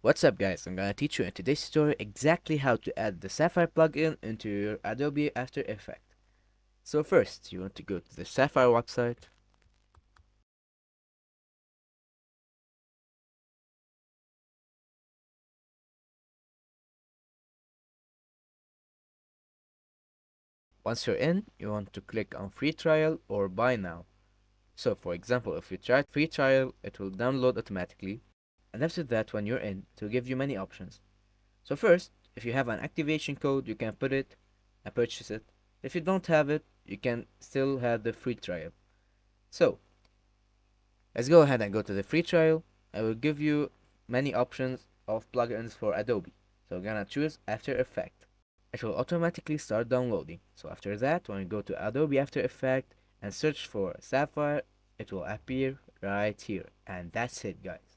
What's up guys, I'm gonna teach you in today's tutorial exactly how to add the Sapphire plugin into your Adobe After Effects. So first, you want to go to the Sapphire website. Once you're in, you want to click on free trial or buy now. So for example, if you try free trial, it will download automatically. And after that, when you're in, it will give you many options. So first, if you have an activation code, you can put it and purchase it. If you don't have it, you can still have the free trial. So let's go ahead and go to the free trial. I will give you many options of plugins for Adobe. So we're gonna choose After Effects. It will automatically start downloading. So after that, when you go to Adobe After Effects and search for Sapphire, it will appear right here. And that's it, guys.